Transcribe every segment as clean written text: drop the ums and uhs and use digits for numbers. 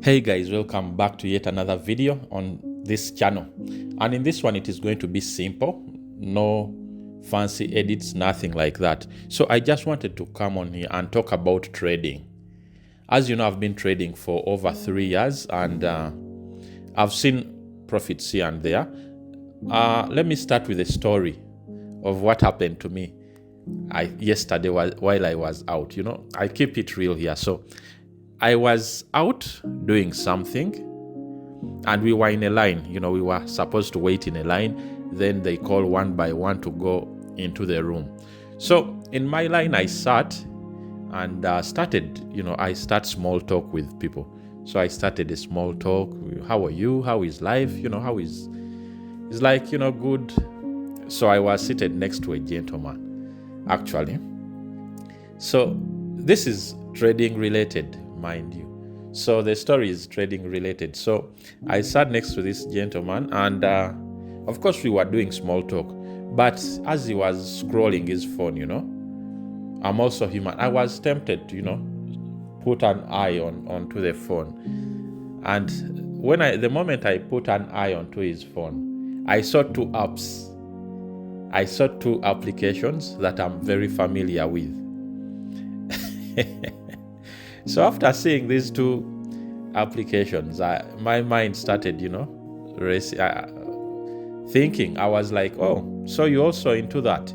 Hey guys, welcome back to yet another video on this channel. And in this one, it is going to be simple, no fancy edits, nothing like that. So I just wanted to come on here and talk about trading. As you know, I've been trading for over 3 years and I've seen profits here and there. Let me start with a story of what happened to me yesterday while I was out. I keep it real here. So I was out doing something and we were in a line. We were supposed to wait in a line. Then they call one by one to go into the room. So in my line, I sat and I start small talk with people. So I started a small talk. How are you? How is life? How is, it's like, good. So I was seated next to a gentleman, actually. So this is trading related, mind you. So the story is trading related. So I sat next to this gentleman and of course we were doing small talk. But as he was scrolling his phone, I'm also human. I was tempted to, put an eye onto the phone. And the moment I put an eye onto his phone, I saw two apps. I saw two applications that I'm very familiar with. So after seeing these two applications, my mind started, thinking. I was like, oh, so you also into that?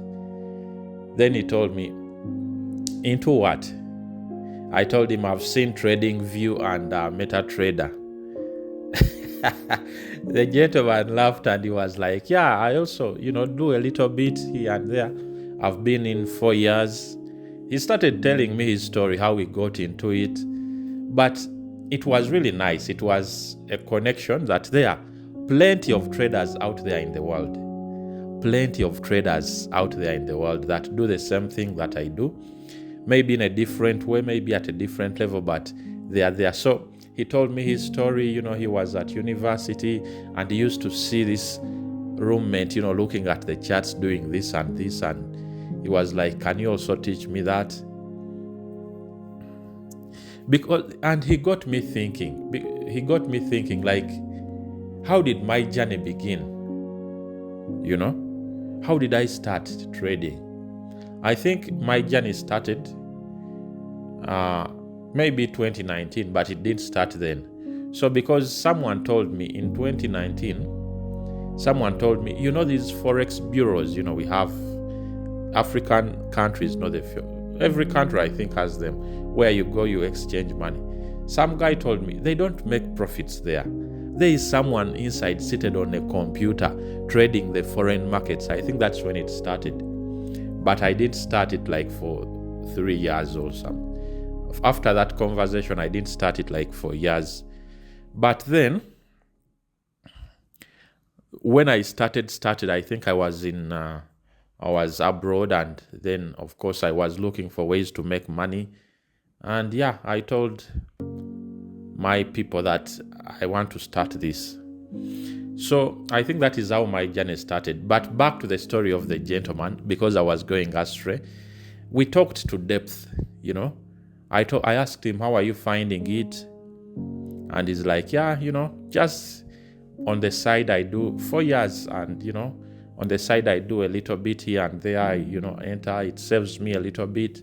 Then he told me, into what? I told him I've seen TradingView and MetaTrader. The gentleman laughed and he was like, yeah, I also, do a little bit here and there. I've been in 4 years. He started telling me his story, how he got into it. But it was really nice. It was a connection that there are plenty of traders out there in the world. Plenty of traders out there in the world that do the same thing that I do. Maybe in a different way, maybe at a different level, but they are there. So he told me his story. He was at university and he used to see this roommate, looking at the charts, doing this and this. And he was like, can you also teach me that? And he got me thinking, like, how did my journey begin? How did I start trading? I think my journey started maybe 2019, but it didn't start then. So because someone told me in 2019, these forex bureaus, we have African countries, every country I think has them, where you go, you exchange money. Some guy told me they don't make profits there. There is someone inside seated on a computer trading the foreign markets. I think that's when it started. But I didn't start it like for 3 years or something. After that conversation, I didn't start it like for years. But then, when I started, I think I was abroad, and then of course I was looking for ways to make money. And yeah, I told my people that I want to start this. So I think that is how my journey started. But back to the story of the gentleman, because I was going astray. We talked to depth, I asked him, how are you finding it? And he's like, yeah, just on the side I do 4 years, and on the side I do a little bit here and there, enter, it saves me a little bit.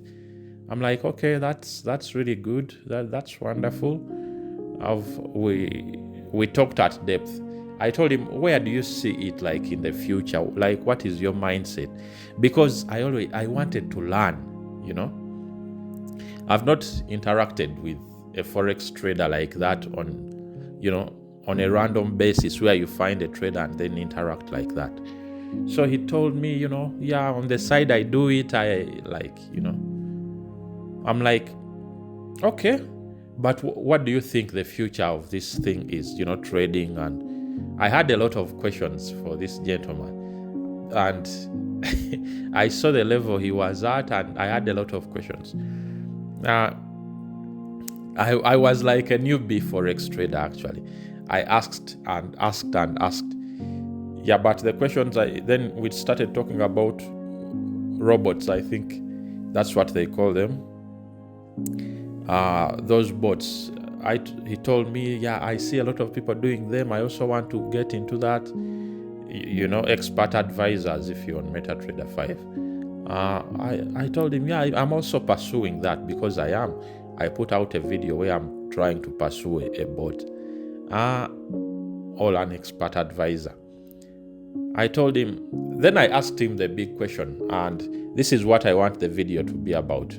I'm like, okay, that's really good. That's wonderful. We talked at depth. I told him, where do you see it like in the future? Like, what is your mindset? Because I wanted to learn, I've not interacted with a forex trader like that on a random basis where you find a trader and then interact like that. So he told me, yeah, on the side I do it, I'm like, okay, but what do you think the future of this thing is, trading? And I had a lot of questions for this gentleman, and I saw the level he was at, and I had a lot of questions. I was like a newbie forex trader, actually. I asked and asked and asked. Yeah, but the questions, then we started talking about robots. I think that's what they call them. Those bots, he told me, yeah, I see a lot of people doing them. I also want to get into that. Expert advisors, if you're on MetaTrader 5. I told him, yeah, I'm also pursuing that because I am. I put out a video where I'm trying to pursue a bot. Or an expert advisor. I told him, then I asked him the big question, and this is what I want the video to be about.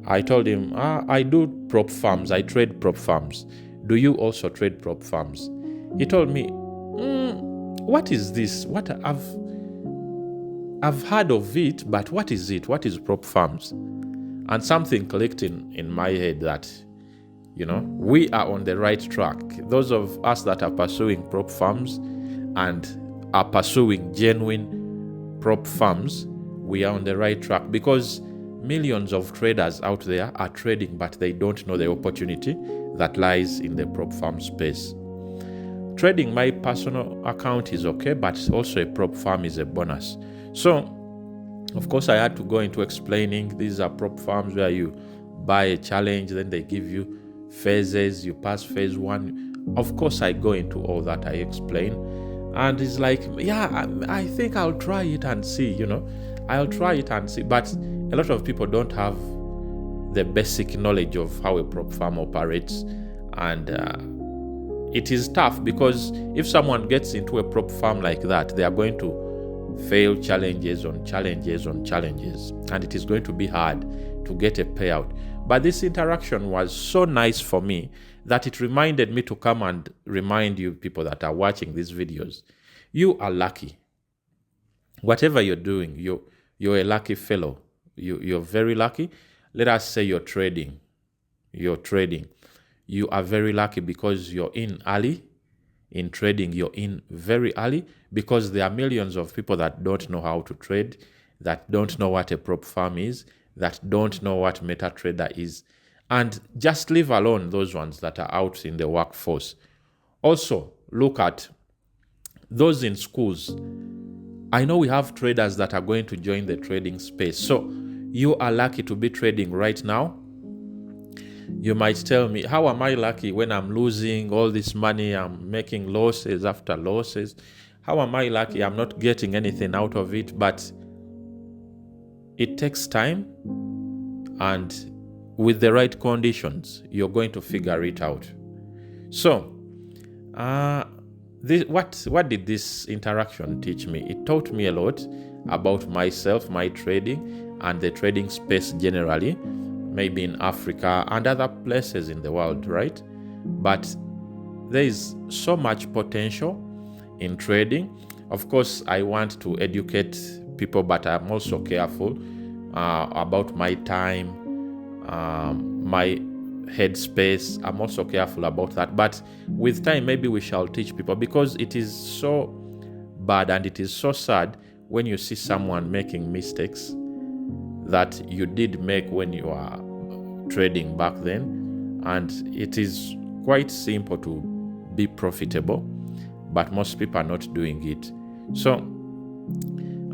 I told him, I do prop farms, I trade prop farms. Do you also trade prop farms? He told me, what is this? What I've heard of it, but what is it? What is prop farms? And something clicked in my head that, we are on the right track. Those of us that are pursuing prop farms and are pursuing genuine prop farms, we are on the right track because millions of traders out there are trading, but they don't know the opportunity that lies in the prop farm space. Trading my personal account is okay, but also a prop farm is a bonus. So, of course, I had to go into explaining these are prop farms where you buy a challenge, then they give you phases, you pass phase 1. Of course, I go into all that, I explain. And it's like, yeah, I think I'll try it and see, I'll try it and see. But a lot of people don't have the basic knowledge of how a prop farm operates. And it is tough because if someone gets into a prop farm like that, they are going to fail challenges on challenges on challenges. And it is going to be hard to get a payout. But this interaction was so nice for me that it reminded me to come and remind you people that are watching these videos. You are lucky. Whatever you're doing, you're a lucky fellow. You're very lucky. Let us say you're trading. You are very lucky because you're in early. In trading, you're in very early because there are millions of people that don't know how to trade, that don't know what a prop farm is, that don't know what MetaTrader is. And just leave alone those ones that are out in the workforce. Also, look at those in schools. I know we have traders that are going to join the trading space. So you are lucky to be trading right now. You might tell me, how am I lucky when I'm losing all this money? I'm making losses after losses. How am I lucky? I'm not getting anything out of it. But it takes time, and with the right conditions, you're going to figure it out. So, what did this interaction teach me? It taught me a lot about myself, my trading, and the trading space generally, maybe in Africa and other places in the world, right? But there is so much potential in trading. Of course, I want to educate people, but I'm also careful about my time, my headspace. I'm also careful about that. But with time, maybe we shall teach people, because it is so bad and it is so sad when you see someone making mistakes that you did make when you are trading back then. And it is quite simple to be profitable, but most people are not doing it. So,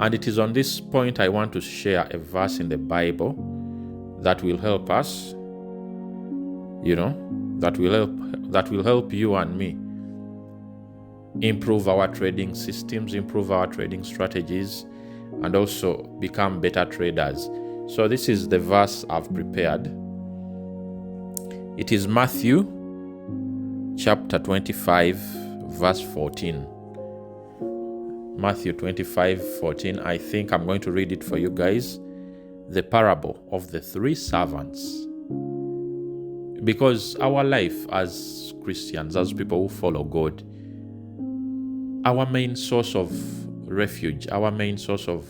and it is on this point I want to share a verse in the Bible that will help us, that will help you and me improve our trading systems, improve our trading strategies, and also become better traders. So this is the verse I've prepared. It is Matthew chapter 25, verse 14. Matthew 25:14. I think I'm going to read it for you guys. The parable of the three servants. Because our life as Christians, as people who follow God, our main source of refuge, our main source of,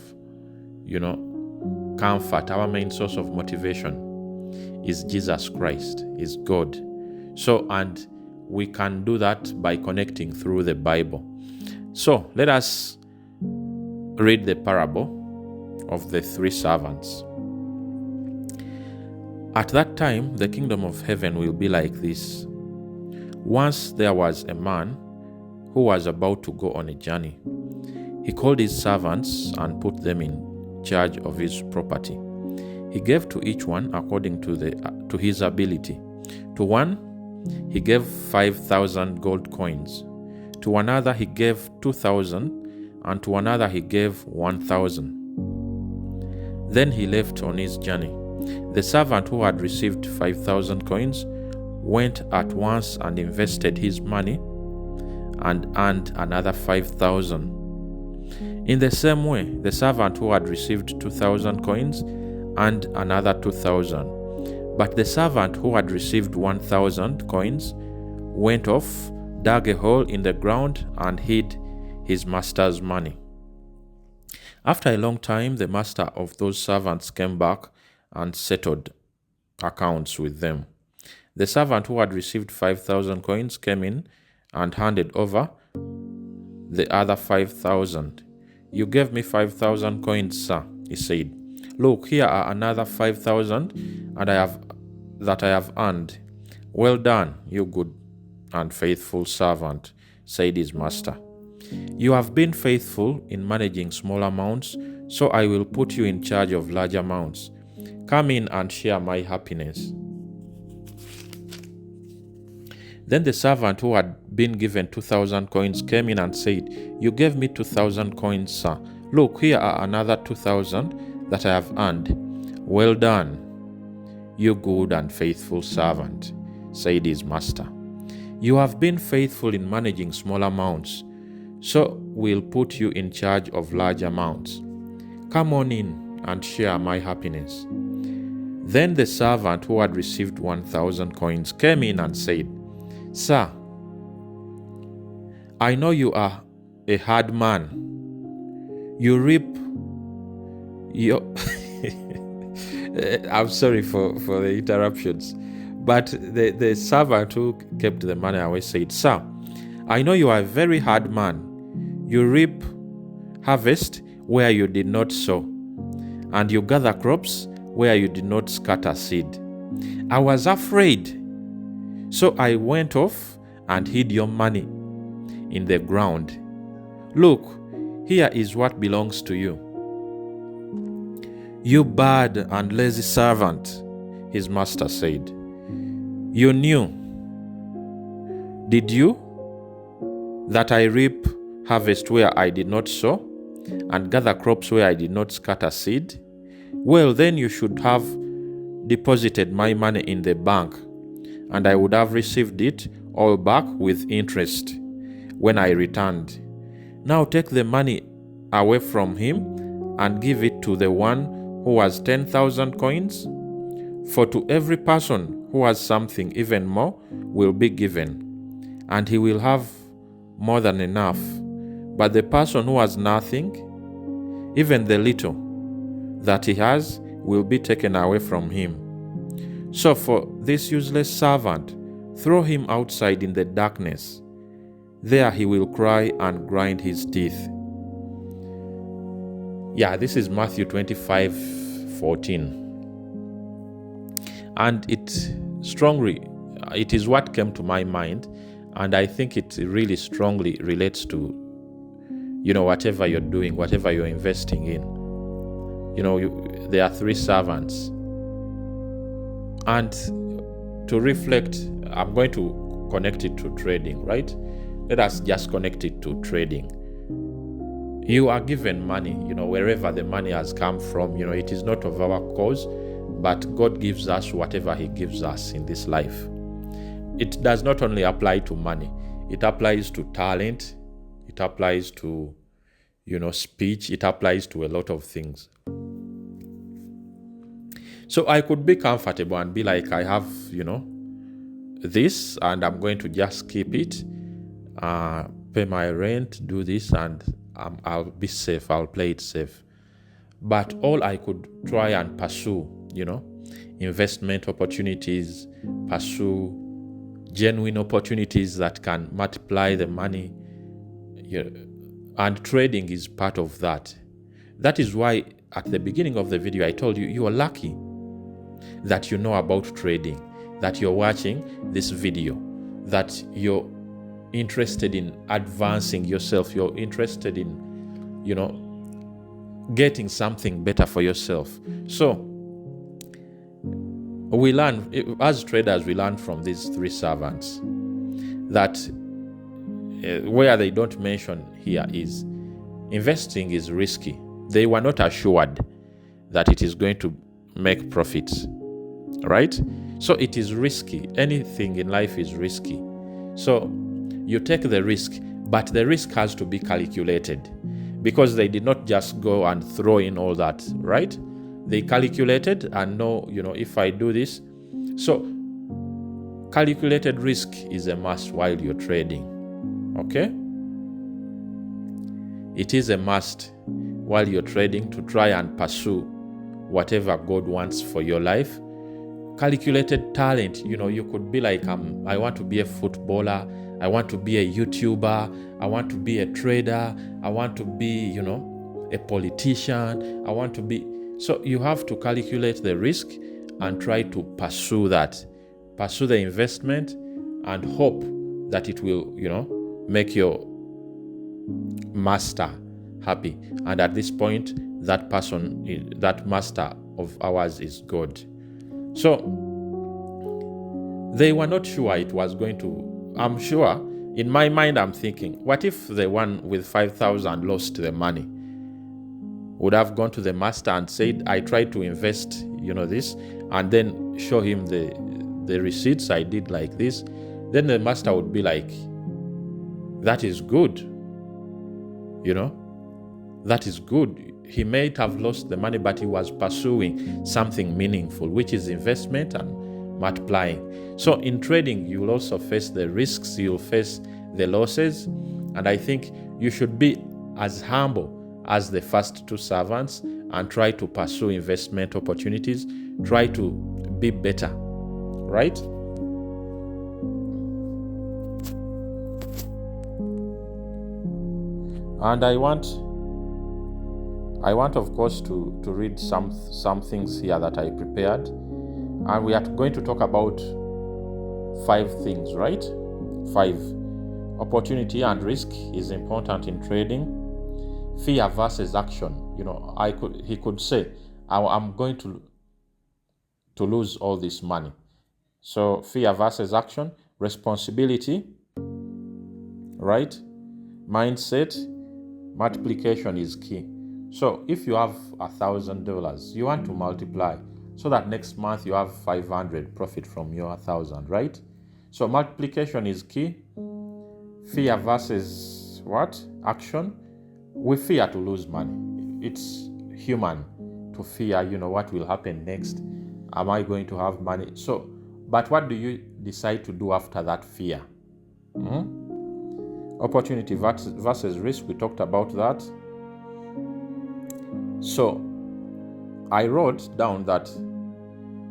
comfort, our main source of motivation is Jesus Christ, is God. So, and we can do that by connecting through the Bible. So, let us read the parable of the three servants. At that time, the kingdom of heaven will be like this. Once there was a man who was about to go on a journey. He called his servants and put them in charge of his property. He gave to each one according to his ability. To one, he gave 5,000 gold coins. To another he gave 2,000, and to another he gave 1,000. Then he left on his journey. The servant who had received 5,000 coins went at once and invested his money and earned another 5,000. In the same way, the servant who had received 2,000 coins earned another 2,000. But the servant who had received 1,000 coins went off, dug a hole in the ground, and hid his master's money. After a long time, the master of those servants came back and settled accounts with them. The servant who had received 5,000 coins came in and handed over the other 5,000. You gave me 5,000 coins, sir, he said. Look, here are another 5,000 that I have earned. Well done, you good and faithful servant, said his master. You have been faithful in managing small amounts, so I will put you in charge of large amounts. Come in and share my happiness. Then the servant who had been given 2,000 coins came in and said, You gave me 2,000 coins, sir. Look, here are another 2,000 that I have earned. Well done, you good and faithful servant, said his master. You have been faithful in managing small amounts, so we'll put you in charge of large amounts. Come on in and share my happiness. Then the servant who had received 1,000 coins came in and said, Sir, I know you are a hard man. You reap your... I'm sorry for the interruptions. But the servant who kept the money away said, Sir, I know you are a very hard man. You reap harvest where you did not sow, and you gather crops where you did not scatter seed. I was afraid, so I went off and hid your money in the ground. Look, here is what belongs to you. You bad and lazy servant, his master said. You knew, did you, that I reap harvest where I did not sow, and gather crops where I did not scatter seed? Well, then you should have deposited my money in the bank, and I would have received it all back with interest when I returned. Now take the money away from him and give it to the one who has 10,000 coins. For to every person who has something, even more will be given, and he will have more than enough. But the person who has nothing, even the little that he has, will be taken away from him. So for this useless servant, throw him outside in the darkness. There he will cry and grind his teeth. Yeah, this is Matthew 25:14. And it is what came to my mind, and I think it really strongly relates to, whatever you're doing, whatever you're investing in. There are three servants. And to reflect, I'm going to connect it to trading, right? Let us just connect it to trading. You are given money, wherever the money has come from, it is not of our cause, but God gives us whatever He gives us in this life. It does not only apply to money, it applies to talent, it applies to, speech, it applies to a lot of things. So I could be comfortable and be like, I have, this, and I'm going to just keep it, pay my rent, do this, and I'll be safe, I'll play it safe. But all I could try and pursue, investment opportunities, pursue genuine opportunities that can multiply the money, and trading is part of that. That is why at the beginning of the video I told you, you are lucky that you know about trading, that you're watching this video, that you're interested in advancing yourself, you're interested in, getting something better for yourself. So We learn, as traders, we learn from these three servants that where they don't mention here is investing is risky. They were not assured that it is going to make profits, right? So it is risky. Anything in life is risky. So you take the risk, but the risk has to be calculated, because they did not just go and throw in all that, right? They calculated and know, if I do this. So calculated risk is a must while you're trading, okay? It is a must while you're trading to try and pursue whatever God wants for your life. Calculated talent, you could be like, I want to be a footballer, I want to be a YouTuber, I want to be a trader, I want to be, a politician, I want to be. So you have to calculate the risk and try to pursue that. Pursue the investment and hope that it will, make your master happy. And at this point, that person, that master of ours is God. So they were not sure it was going to, I'm sure, in my mind, I'm thinking, what if the one with 5,000 lost the money? Would have gone to the master and said, I tried to invest, this, and then show him the receipts, I did like this. Then the master would be like, that is good. That is good. He may have lost the money, but he was pursuing something meaningful, which is investment and multiplying. So in trading, you will also face the risks, you'll face the losses. And I think you should be as humble as the first two servants and try to pursue investment opportunities. Try to be better, right? And I want of course to read some things here that I prepared, and we are going to talk about 5 things, right? 5. Opportunity and risk is important in trading. Fear versus action. He could say, I'm going to lose all this money. So fear versus action. Responsibility, right? Mindset. Multiplication is key. So if you have $1,000, you want to multiply so that next month you have 500 profit from your 1,000, right? So multiplication is key. Fear versus what? Action. We fear to lose money. It's human to fear, what will happen next? Am I going to have money? So, but what do you decide to do after that fear? Opportunity versus risk, we talked about that. So I wrote down that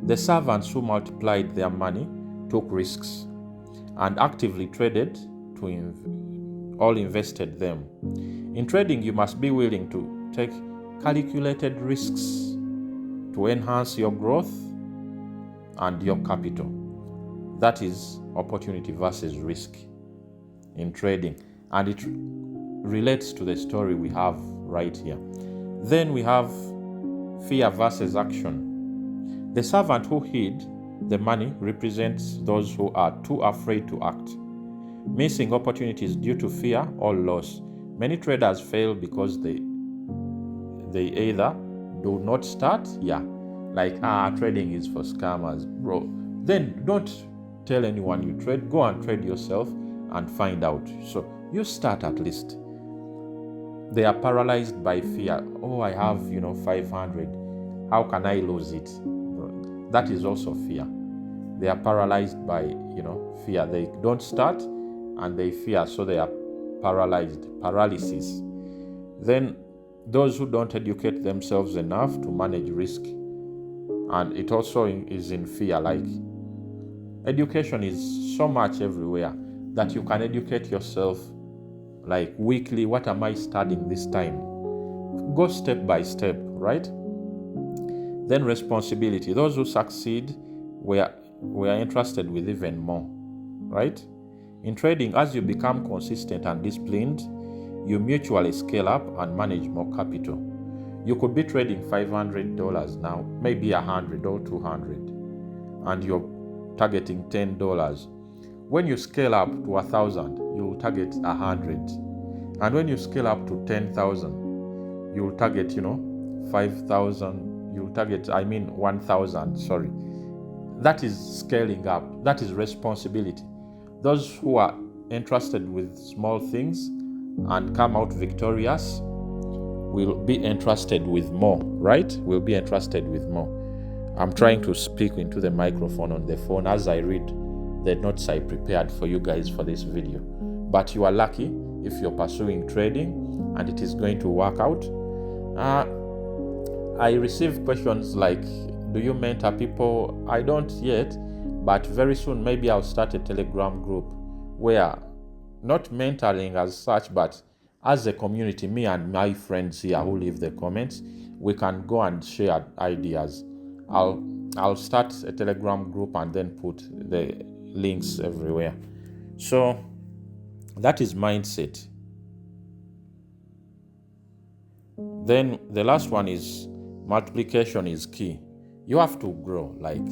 the servants who multiplied their money took risks and actively traded all invested them. In trading, you must be willing to take calculated risks to enhance your growth and your capital. That is opportunity versus risk in trading, and it relates to the story we have right here. Then we have fear versus action. The servant who hid the money represents those who are too afraid to act, missing opportunities due to fear or loss. Many traders fail because they either do not start, trading is for scammers, bro. Then don't tell anyone you trade. Go and trade yourself and find out. So you start at least. They are paralyzed by fear. Oh, I have, 500. How can I lose it? That is also fear. They are paralyzed by, fear. They don't start and they fear, so they are paralyzed. Paralysis. Then those who don't educate themselves enough to manage risk, and it also is in fear. Like, education is so much everywhere that you can educate yourself like weekly. What am I studying this time? Go step by step, right? Then responsibility. Those who succeed were entrusted with even more, right? In trading, as you become consistent and disciplined, you mutually scale up and manage more capital. You could be trading $500 now, maybe 100 or 200. and you're targeting $10. When you scale up to 1,000, you'll target 100. And when you scale up to 10,000, you'll target, 5,000. You'll target, 1,000, sorry. That is scaling up. That is responsibility. Those who are entrusted with small things and come out victorious will be entrusted with more, right? Will be entrusted with more. I'm trying to speak into the microphone on the phone as I read the notes I prepared for you guys for this video. But you are lucky if you're pursuing trading and it is going to work out. I receive questions like, do you mentor people? I don't yet, but very soon maybe I'll start a Telegram group where, not mentoring as such, but as a community, me and my friends here who leave the comments, we can go and share ideas. I'll start a Telegram group and then put the links everywhere. So that is mindset. Then the last one is multiplication is key. You have to grow. Like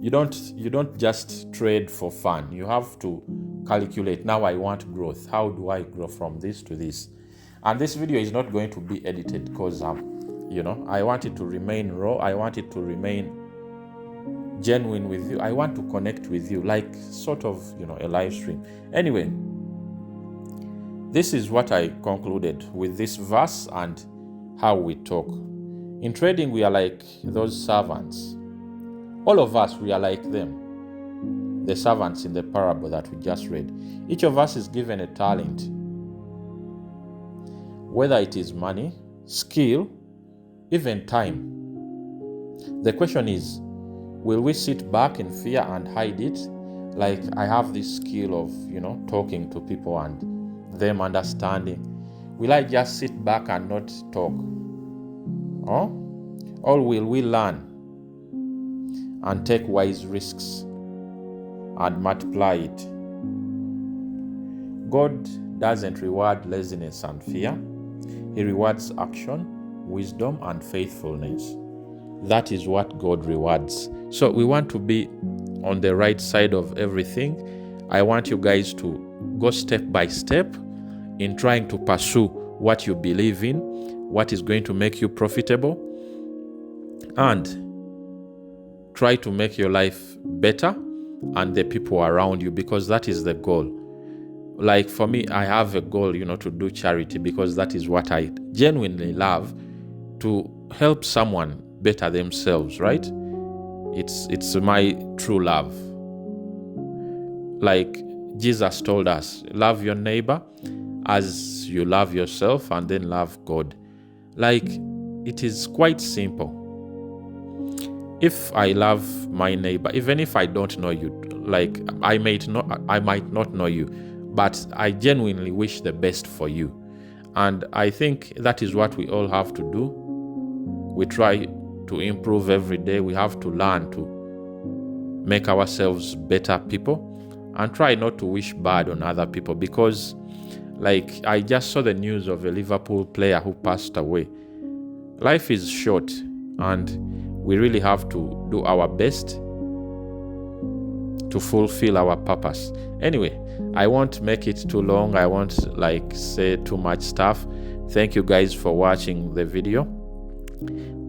you don't just trade for fun. You have to calculate, now I want growth. How do I grow from this to this? And this video is not going to be edited because I want it to remain raw. I want it to remain genuine with you. I want to connect with you, like sort of a live stream. Anyway, this is what I concluded with this verse and how we talk. In trading, we are like those servants. All of us, we are like them, the servants in the parable that we just read. Each of us is given a talent, whether it is money, skill, even time. The question is, will we sit back in fear and hide it? Like, I have this skill of, talking to people and them understanding. Will I just sit back and not talk? Or will we learn and take wise risks and multiply it? God doesn't reward laziness and fear. He rewards action, wisdom, and faithfulness. That is what God rewards. So we want to be on the right side of everything. I want you guys to go step by step in trying to pursue what you believe in, what is going to make you profitable, and try to make your life better and the people around you, because that is the goal. Like for me, I have a goal, to do charity, because that is what I genuinely love, to help someone better themselves, right? It's my true love. Like Jesus told us, love your neighbor as you love yourself, and then love God. Like, it is quite simple. If I love my neighbor, even if I don't know you, like I might not know you, but I genuinely wish the best for you. And I think that is what we all have to do. We try to improve every day. We have to learn to make ourselves better people and try not to wish bad on other people, because like I just saw the news of a Liverpool player who passed away. Life is short and we really have to do our best to fulfill our purpose. Anyway, I won't make it too long. I won't say too much stuff. Thank you guys for watching the video.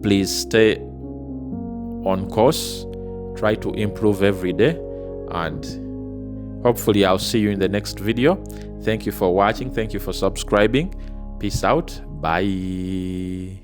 Please stay on course. Try to improve every day, and hopefully I'll see you in the next video. Thank you for watching. Thank you for subscribing. Peace out. Bye.